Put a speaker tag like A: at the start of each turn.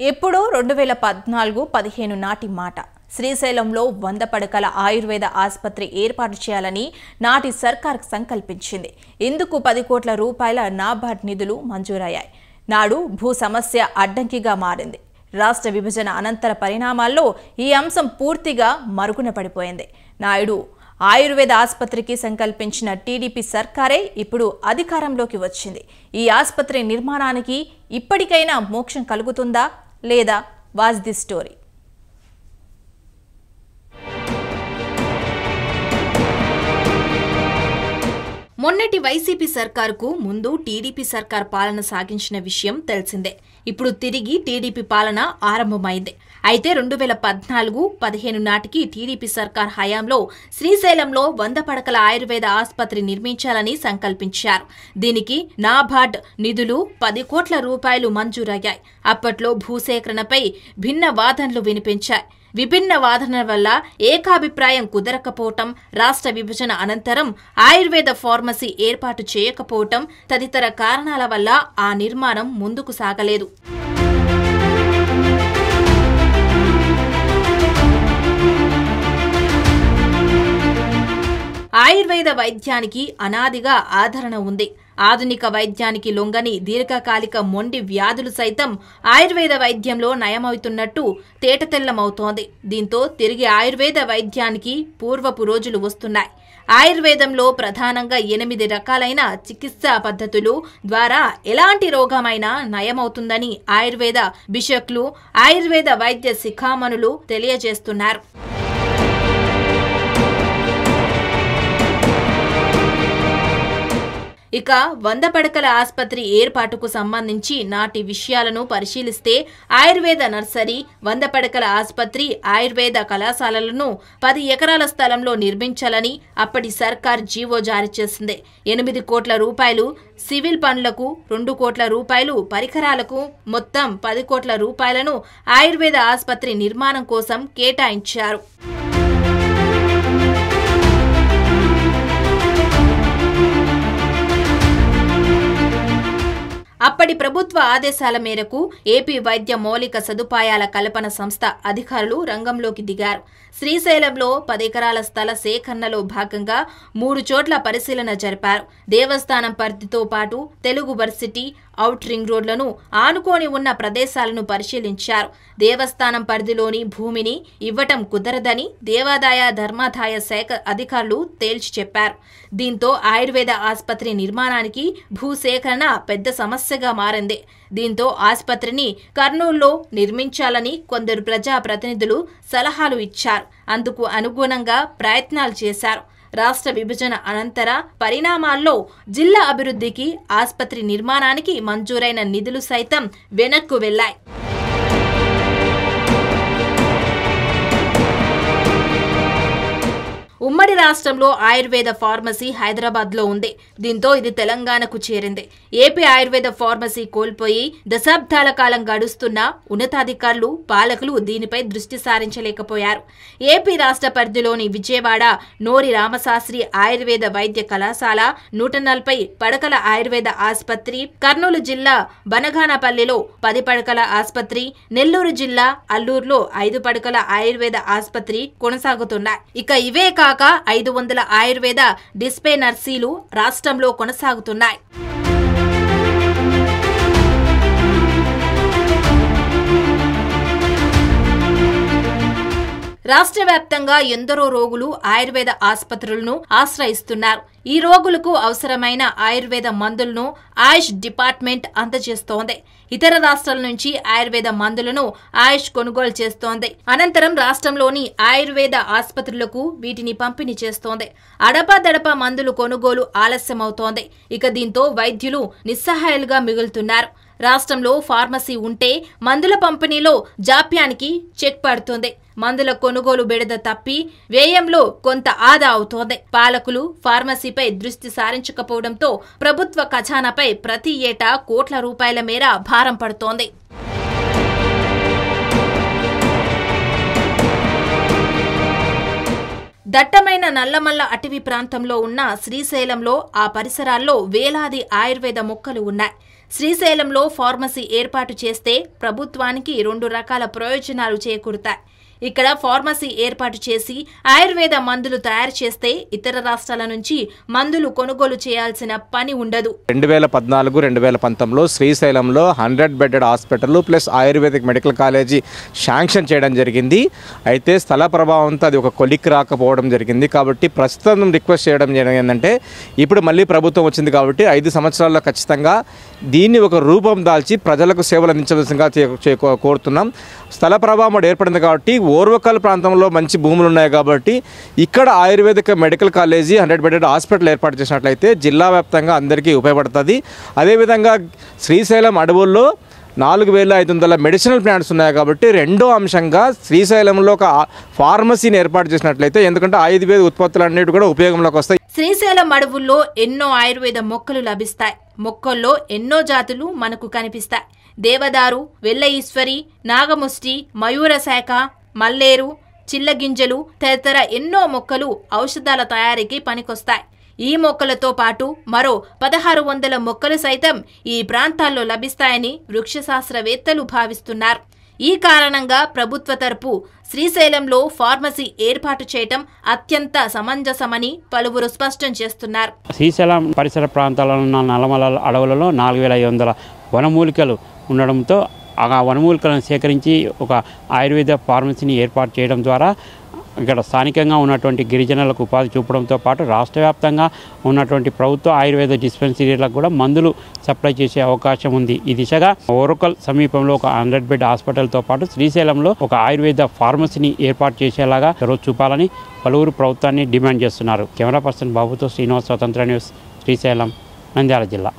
A: ఎప్పుడో 2014-15 నాటి మాట. శ్రీశైలంలో 100 పడకల ఆయుర్వేద ఆసుపత్రి ఏర్పాటు చేయాలని నాటి సర్కార్ సంకల్పించింది. ఇందుకు 10 కోట్ల రూపాయల నాబార్డ్ నిధులు మంజూరయ్యాయి. నాడు భూ సమస్య అడ్డంకిగా మారింది. రాష్ట్ర విభజన అనంతర పరిణామాల్లో ఈ అంశం పూర్తిగా మరుగున పడిపోయింది. నాయుడు ఆయుర్వేద ఆసుపత్రికి సంకల్పించిన టీడీపీ సర్కారే ఇప్పుడు అధికారంలోకి వచ్చింది. ఈ ఆసుపత్రి నిర్మాణానికి ఇప్పటికైనా మోక్షం కలుగుతుందా లేదా? Watch the story. మొన్నటి వైసీపీ సర్కారుకు ముందు టీడీపీ సర్కార్ పాలన సాగించిన విషయం తెలిసిందే. ఇప్పుడు తిరిగి టీడీపీ పాలన ఆరంభమైంది. అయితే 2014-15 నాటికి టీడీపీ సర్కార్ హయాంలో శ్రీశైలంలో 100 పడకల ఆయుర్వేద ఆసుపత్రి నిర్మించాలని సంకల్పించారు. దీనికి నాబార్డ్ నిధులు 10 కోట్ల రూపాయలు మంజూరయ్యాయి. అప్పట్లో భూసేకరణపై భిన్న వాదనలు వినిపించాయి. విభిన్న వాదనల వల్ల ఏకాభిప్రాయం కుదరకపోవటం, రాష్ట్ర విభజన అనంతరం ఆయుర్వేద ఫార్మసీ ఏర్పాటు చేయకపోవటం తదితర కారణాల వల్ల ఆ నిర్మాణం ముందుకు సాగలేదు. ఆయుర్వేద వైద్యానికి అనాదిగా ఆదరణ ఉంది. ఆధునిక వైద్యానికి లొంగని దీర్ఘకాలిక మొండి వ్యాధులు సైతం ఆయుర్వేద వైద్యంలో నయమవుతున్నట్టు తేటతెల్లమవుతోంది. దీంతో తిరిగి ఆయుర్వేద వైద్యానికి పూర్వపు రోజులు వస్తున్నాయి. ఆయుర్వేదంలో ప్రధానంగా 8 రకాలైన చికిత్సా పద్ధతులు ద్వారా ఎలాంటి రోగమైనా నయమవుతుందని ఆయుర్వేద బిషప్లు, ఆయుర్వేద వైద్య శిఖామణులు తెలియజేస్తున్నారు. ఇక 100 పడకల ఆసుపత్రి ఏర్పాటుకు సంబంధించి నాటి విషయాలను పరిశీలిస్తే ఆయుర్వేద నర్సరీ, 100 పడకల ఆసుపత్రి, ఆయుర్వేద కళాశాలలను 10 ఎకరాల స్థలంలో నిర్మించాలని అప్పటి సర్కార్ జీవో జారీ చేసింది. 8 కోట్ల రూపాయలు సివిల్ పనులకు, 2 కోట్ల రూపాయలు పరికరాలకు, మొత్తం 10 కోట్ల రూపాయలను ఆయుర్వేద ఆసుపత్రి నిర్మాణం కోసం కేటాయించారు. అప్పటి ప్రభుత్వ ఆదేశాల మేరకు ఏపీ వైద్య మౌలిక సదుపాయాల కల్పన సంస్థ అధికారులు రంగంలోకి దిగారు. శ్రీశైలంలో 10 ఎకరాల స్థల సేకరణలో భాగంగా 3 చోట్ల పరిశీలన జరిపారు. దేవస్థానం పరిధితో పాటు తెలుగు వర్సిటీ, ఔట్ రింగ్ రోడ్లను ఆనుకొని ఉన్న ప్రదేశాలను పరిశీలించారు. దేవస్థానం పరిధిలోని భూమిని ఇవ్వటం కుదరదని దేవాదాయ ధర్మాదాయ శాఖ అధికారులు తేల్చి చెప్పారు. దీంతో ఆయుర్వేద ఆసుపత్రి నిర్మాణానికి భూసేకరణ పెద్ద సమస్యగా మారింది. దీంతో ఆసుపత్రిని కర్నూలులో నిర్మించాలని కొందరు ప్రజాప్రతినిధులు సలహాలు ఇచ్చారు. అందుకు అనుగుణంగా ప్రయత్నాలు చేశారు. రాష్ట్ర విభజన అనంతర పరిణామాల్లో జిల్లా అభివృద్ధికి, ఆసుపత్రి నిర్మాణానికి మంజూరైన నిధులు సైతం వెనక్కు వెళ్లాయి. ఉమ్మడి రాష్ట్రంలో ఆయుర్వేద ఫార్మసీ హైదరాబాద్లో ఉంది. దీంతో ఇది తెలంగాణకు చేరింది. ఏపీ ఆయుర్వేద ఫార్మసీ కోల్పోయి దశాబ్దాల కాలం గడుస్తున్న ఉన్నతాధికారులు, పాలకులు దీనిపై దృష్టి సారించలేకపోయారు. ఏపీ రాష్ట్ర పరిధిలోని విజయవాడ నోరి రామశాస్త్రి ఆయుర్వేద వైద్య కళాశాల, 140 పడకల ఆయుర్వేద ఆసుపత్రి, కర్నూలు జిల్లా బనగానపల్లిలో 10 పడకల ఆసుపత్రి, నెల్లూరు జిల్లా అల్లూరులో 5 పడకల ఆయుర్వేద ఆసుపత్రి కొనసాగుతున్నాయి. ఇక ఇవే కాక 500 ఆయుర్వేద డిస్పెన్సరీలు రాష్ట్రంలో కొనసాగుతున్నాయి. రాష్ట్ర వ్యాప్తంగా ఎందరో రోగులు ఆయుర్వేద ఆసుపత్రులను ఆశ్రయిస్తున్నారు. ఈ రోగులకు అవసరమైన ఆయుర్వేద మందులను ఆయుష్ డిపార్ట్మెంట్ అందజేస్తోంది. ఇతర రాష్ట్రాల నుంచి ఆయుర్వేద మందులను ఆయుష్ కొనుగోలు చేస్తోంది. అనంతరం రాష్ట్రంలోని ఆయుర్వేద ఆసుపత్రులకు వీటిని పంపిణీ చేస్తోంది. అడపాదడపా మందులు కొనుగోలు ఆలస్యమవుతోంది. ఇక దీంతో వైద్యులు నిస్సహాయాలుగా మిగులుతున్నారు. రాష్ట్రంలో ఫార్మసీ ఉంటే మందుల పంపిణీలో జాప్యానికి చెక్ పడుతుంది. మందుల కొనుగోలు బెడద తప్పి వ్యయంలో కొంత ఆదా అవుతోంది. పాలకులు ఫార్మసీపై దృష్టి సారించకపోవడంతో ప్రభుత్వ ఖజానాపై ప్రతి ఏటా కోట్ల రూపాయల మేర భారం పడుతోంది. దట్టమైన నల్లమల్ల అటవీ ప్రాంతంలో ఉన్న శ్రీశైలంలో ఆ పరిసరాల్లో వేలాది ఆయుర్వేద మొక్కలు ఉన్నాయి. శ్రీశైలంలో ఫార్మసీ ఏర్పాటు చేస్తే ప్రభుత్వానికి 2 రకాల ప్రయోజనాలు చేకూరుతాయి. ఇక్కడ ఫార్మసీ ఏర్పాటు చేసి ఆయుర్వేద మందులు తయారు చేస్తే ఇతర రాష్ట్రాల నుంచి మందులు కొనుగోలు చేయాల్సిన పని ఉండదు.
B: 2014-2019లో శ్రీశైలంలో 100 bedded hospital plus ayurvedic medical college sanction చేయడం జరిగింది. అయితే స్థల ప్రభావంతో అది ఒక కొలిక్కి రాకపోవడం జరిగింది. కాబట్టి ప్రస్తుతం రిక్వెస్ట్ చేయడం ఏంటంటే ఇప్పుడు మళ్ళీ ప్రభుత్వం వచ్చింది కాబట్టి 5 సంవత్సరాల్లో ఖచ్చితంగా దీన్ని ఒక రూపం దాల్చి ప్రజలకు సేవలు అందించవలసిందిగా కోరుతున్నాం. స్థల ప్రభావం ఏర్పడింది కాబట్టి ఓర్వకల్ ప్రాంతంలో మంచి భూములు ఉన్నాయి కాబట్టి ఇక్కడ Ayurvedic medical college 100 bedded hospital ఏర్పాటు చేసినట్లయితే జిల్లా వ్యాప్తంగా అందరికీ ఉపయోగపడుతుంది. అదేవిధంగా శ్రీశైలం అడవుల్లో 4500 మెడిసినల్ ప్లాంట్స్ ఉన్నాయి కాబట్టి రెండో అంశంగా శ్రీశైలంలో ఒక ఫార్మసీని ఏర్పాటు చేసినట్లయితే ఎందుకంటే ఆయుర్వేద ఉత్పత్తులు అన్నిటి కూడా ఉపయోగంలోకి వస్తాయి.
A: శ్రీశైలం అడవుల్లో ఎన్నో ఆయుర్వేద మొక్కలు లభిస్తాయి. మొక్కల్లో ఎన్నో జాతులు మనకు కనిపిస్తాయి. దేవదారు, వెల్ల ఈశ్వరి, నాగముష్టి, మయూర శాఖ, మల్లేరు, చిల్లగింజలు తదితర ఎన్నో మొక్కలు ఔషధాల తయారీకి పనికొస్తాయి. ఈ మొక్కలతో పాటు మరో 1600 మొక్కలు సైతం ఈ ప్రాంతాల్లో లభిస్తాయని వృక్ష శాస్త్రవేత్తలు భావిస్తున్నారు. ఈ కారణంగా ప్రభుత్వ తరపు శ్రీశైలంలో ఫార్మసీ ఏర్పాటు చేయటం అత్యంత సమంజసమని పలువురు స్పష్టం చేస్తున్నారు.
C: శ్రీశైలం పరిసర ప్రాంతాలలో ఉన్న నల్లమల అడవులలో 4500 వనమూలికలు ఉండడంతో ఆ వనమూలికలను సేకరించి ఒక ఆయుర్వేద ఫార్మసీని ఏర్పాటు చేయడం ద్వారా ఇక్కడ స్థానికంగా ఉన్నటువంటి గిరిజనులకు ఉపాధి చూపడంతో పాటు రాష్ట్ర వ్యాప్తంగా ఉన్నటువంటి ప్రభుత్వ ఆయుర్వేద డిస్పెన్సరీలకు కూడా మందులు సప్లై చేసే అవకాశం ఉంది. ఈ దిశగా ఓరకల్ సమీపంలో ఒక 100 బెడ్ హాస్పిటల్తో పాటు శ్రీశైలంలో ఒక ఆయుర్వేద ఫార్మసీని ఏర్పాటు చేసేలాగా చొరవ చూపాలని పలువురు ప్రభుత్వాన్ని డిమాండ్ చేస్తున్నారు. కెమెరా పర్సన్ బాబుతో శ్రీనివాస్, స్వతంత్ర న్యూస్, శ్రీశైలం, నంద్యాల జిల్లా.